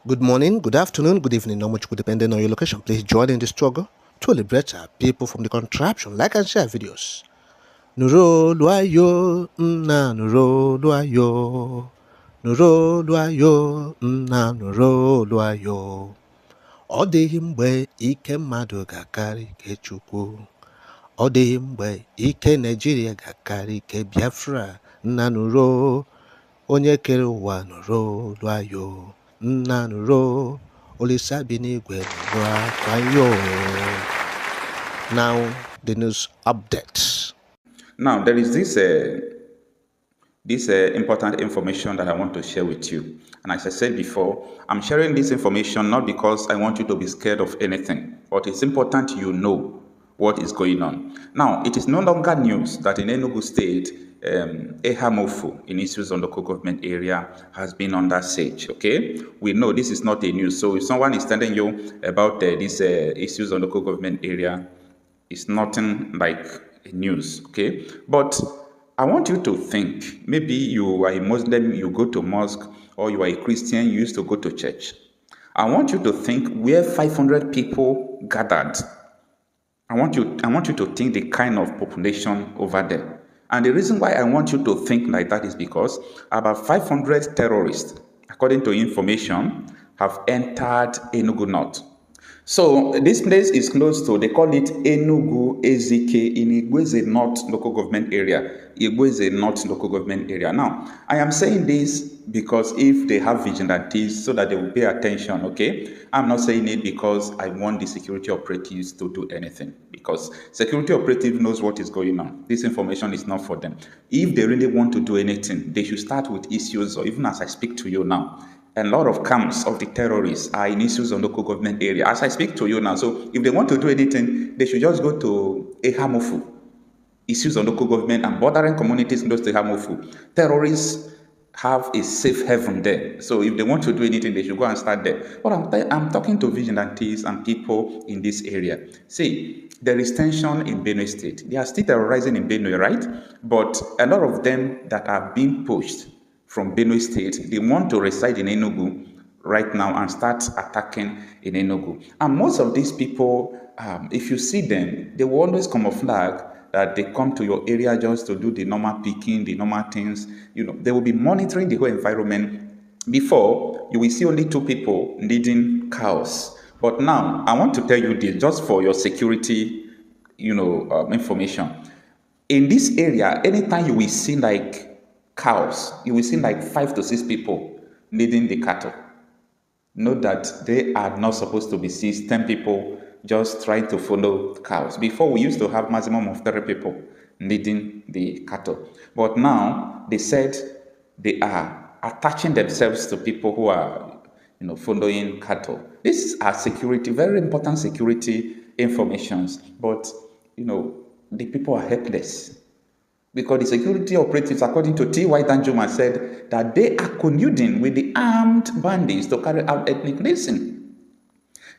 Good morning, good afternoon, good evening, not much good depending on your location. Please join in the struggle to liberate our people from the contraption. Like and share videos. Nuro luayo, na nuro luayo. Nuro luayo, na nuro luayo. Ọ dịghị mgbe ike mmadụ ga-akarị ike Chukwu. Ọ dịghị mgbe ike Naịjirịa ga-akarị ike Biafra. Nna nuro, onye kere ụwa nuro luayo. Nna nuro, Olisa bi n'igwe nuro akwayo. Now, the news updates. Now, there is this important information that I want to share with you. And as I said before, I'm sharing this information not because I want you to be scared of anything, but it's important you know what is going on. Now, it is no longer news that in Enugu State, Ehamofu in Eastwards on local government area has been under siege. Okay, we know this is not a news. So if someone is telling you about these issues on local government area, it's nothing like a news. Okay, but I want you to think. Maybe you are a Muslim, you go to mosque, or you are a Christian, you used to go to church. I want you to think where 500 people gathered. I want you to think the kind of population over there. And the reason why I want you to think like that is because about 500 terrorists, according to information, have entered Enugu North. So this place is close to, they call it Enugu Ezike in Igweze North local government area. Igweze North local government area. Now, I am saying this because if they have vigilantes so that they will pay attention, okay? I'm not saying it because I want the security operatives to do anything, because security operative knows what is going on. This information is not for them. If they really want to do anything, they should start with issues, or even as I speak to you now. A lot of camps of the terrorists are in issues on local government area as I speak to you now. So if they want to do anything, they should just go to Ehamofu, issues on local government and bordering communities close to Ehamofu. Terrorists have a safe haven there. So if they want to do anything, they should go and start there. But I'm talking to vigilantes and people in this area. See, there is tension in Benue State. They are still terrorizing in Benue, right? But a lot of them that are being pushed from Benue State, they want to reside in Enugu right now and start attacking in Enugu. And most of these people, if you see them, they will always camouflage that they come to your area just to do the normal picking, the normal things. You know, they will be monitoring the whole environment. Before, you will see only two people leading cows. But now, I want to tell you this, just for your security, information. In this area, anytime you will see like cows, you will see like 5 to 6 people leading the cattle. Note that they are not supposed to be 6, 10 people just trying to follow cows. Before, we used to have maximum of 30 people leading the cattle. But now, they said they are attaching themselves to people who are, following cattle. These are security, very important security informations. But, the people are helpless. Because the security operatives, according to T.Y. Danjuma, said that they are colluding with the armed bandits to carry out ethnic cleansing.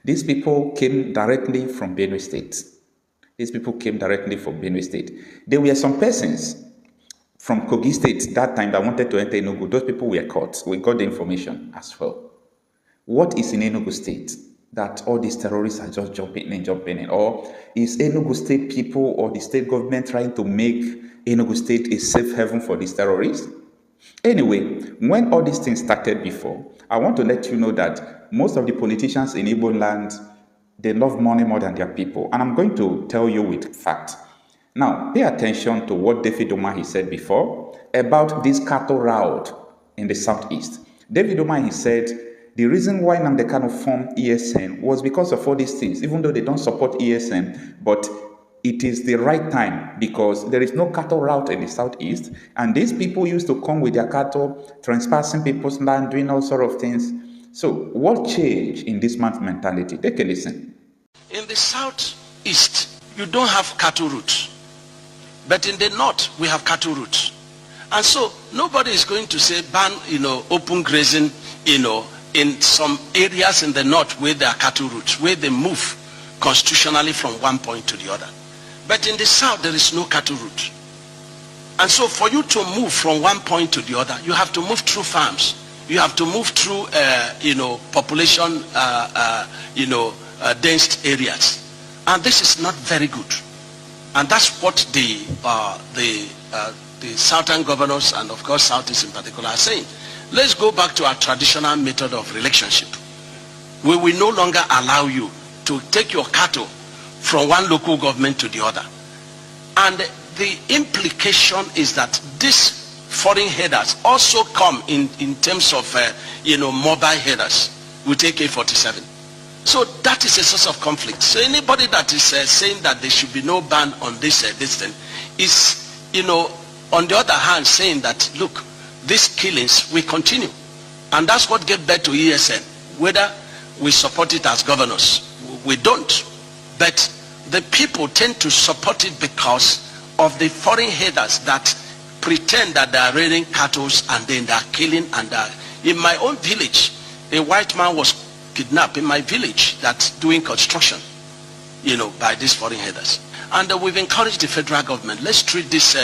These people came directly from Benue State. There were some persons from Kogi State that time that wanted to enter Enugu. Those people were caught. We got the information as well. What is in Enugu State that all these terrorists are just jumping in? Or is Enugu State people or the state government trying to make Enugu State is safe haven for these terrorists? Anyway, when all these things started before, I want to let you know that most of the politicians in Igbo land, they love money more than their people. And I'm going to tell you with fact. Now, pay attention to what David Umahi said before about this cattle route in the southeast. David Umahi said the reason why Nnamdi Kanu formed ESN was because of all these things, even though they don't support ESN, but it is the right time because there is no cattle route in the southeast, and these people used to come with their cattle, trespassing people's land, doing all sorts of things. So, what changed in this man's mentality? Take a listen. In the southeast, you don't have cattle routes, but in the north, we have cattle routes, and so nobody is going to say ban, open grazing, in some areas in the north where there are cattle routes, where they move constitutionally from one point to the other. But in the south, there is no cattle route. And so for you to move from one point to the other, you have to move through farms. You have to move through, population, dense areas. And this is not very good. And that's what the southern governors and of course Southeast in particular are saying. Let's go back to our traditional method of relationship. We will no longer allow you to take your cattle from one local government to the other. And the implication is that these foreign headers also come in terms of, mobile headers with AK-47. So that is a source of conflict. So anybody that is saying that there should be no ban on this thing is, on the other hand, saying that, look, these killings will continue. And that's what gave birth to ESN. Whether we support it as governors, we don't. But the people tend to support it because of the foreign headers that pretend that they are raiding cattle and then they are killing. And in my own village, a white man was kidnapped in my village that's doing construction, by these foreign headers. And we've encouraged the federal government, let's treat this,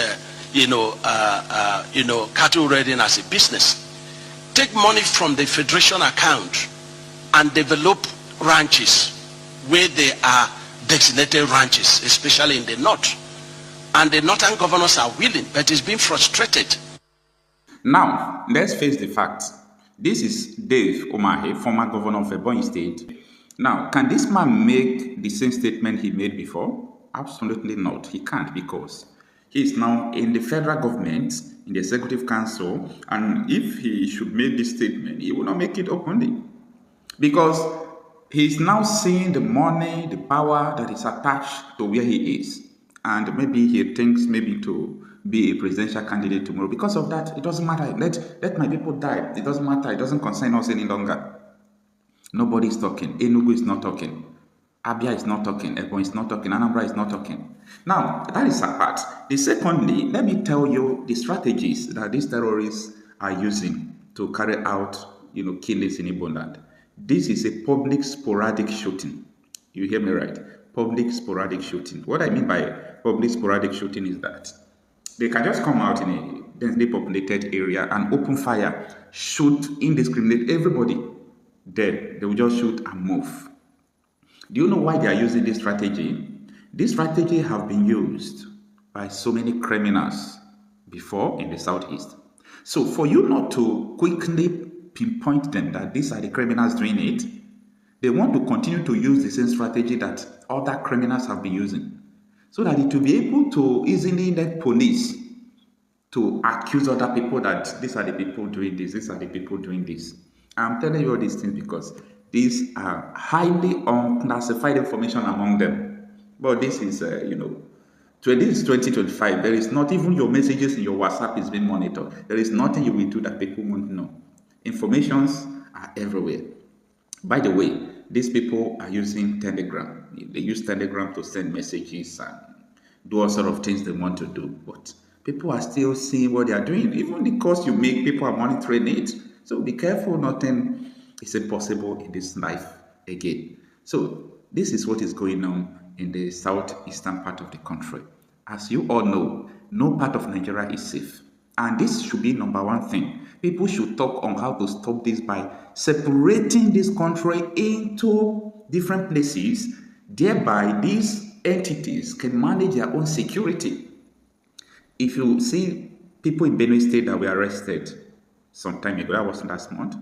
cattle raiding as a business. Take money from the federation account and develop ranches where they are designated ranches, especially in the north. And the northern governors are willing, but it's being frustrated. Now, let's face the facts. This is Dave Umahi, former governor of Ebonyi State. Now, can this man make the same statement he made before? Absolutely not. He can't, because he is now in the federal government, in the executive council, and if he should make this statement, he will not make it openly. Because he is now seeing the money, the power that is attached to where he is. And maybe he thinks maybe to be a presidential candidate tomorrow. Because of that, it doesn't matter. Let my people die. It doesn't matter. It doesn't concern us any longer. Nobody is talking. Enugu is not talking. Abia is not talking. Ebonyi is not talking. Anambra is not talking. Now, that is a part. Secondly, let me tell you the strategies that these terrorists are using to carry out, killings in Igbo land. This is a public sporadic shooting. You hear me right? Public sporadic shooting. What I mean by public sporadic shooting is that they can just come out in a densely populated area and open fire, shoot indiscriminate everybody. Then they will just shoot and move. Do you know why they are using this strategy? This strategy have been used by so many criminals before in the southeast. So for you not to quickly pinpoint them that these are the criminals doing it, they want to continue to use the same strategy that other criminals have been using, so that it will be able to easily let police to accuse other people that these are the people doing this, these are the people doing this. I'm telling you all these things because these are highly unclassified information among them. But this is, this is 2025. There is not even your messages in your WhatsApp is being monitored. There is nothing you will do that people won't know. Informations are everywhere. By the way, these people are using Telegram. They use Telegram to send messages and do all sort of things they want to do. But people are still seeing what they are doing. Even the course you make, people are monitoring it. So be careful, nothing is impossible in this life again. So this is what is going on in the southeastern part of the country. As you all know, no part of Nigeria is safe. And this should be number one thing. People should talk on how to stop this by separating this country into different places. Thereby, these entities can manage their own security. If you see people in Benue State that were arrested some time ago, that was last month,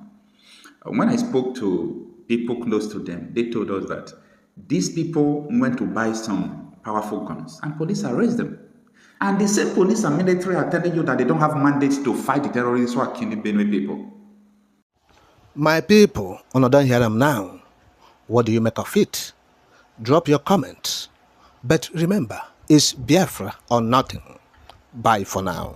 when I spoke to people close to them, they told us that these people went to buy some powerful guns and police arrest them. And the same police and military are telling you that they don't have mandate to fight the terrorists who are killing Benue people. My people, I don't hear them now. What do you make of it? Drop your comments. But remember, it's Biafra or nothing. Bye for now.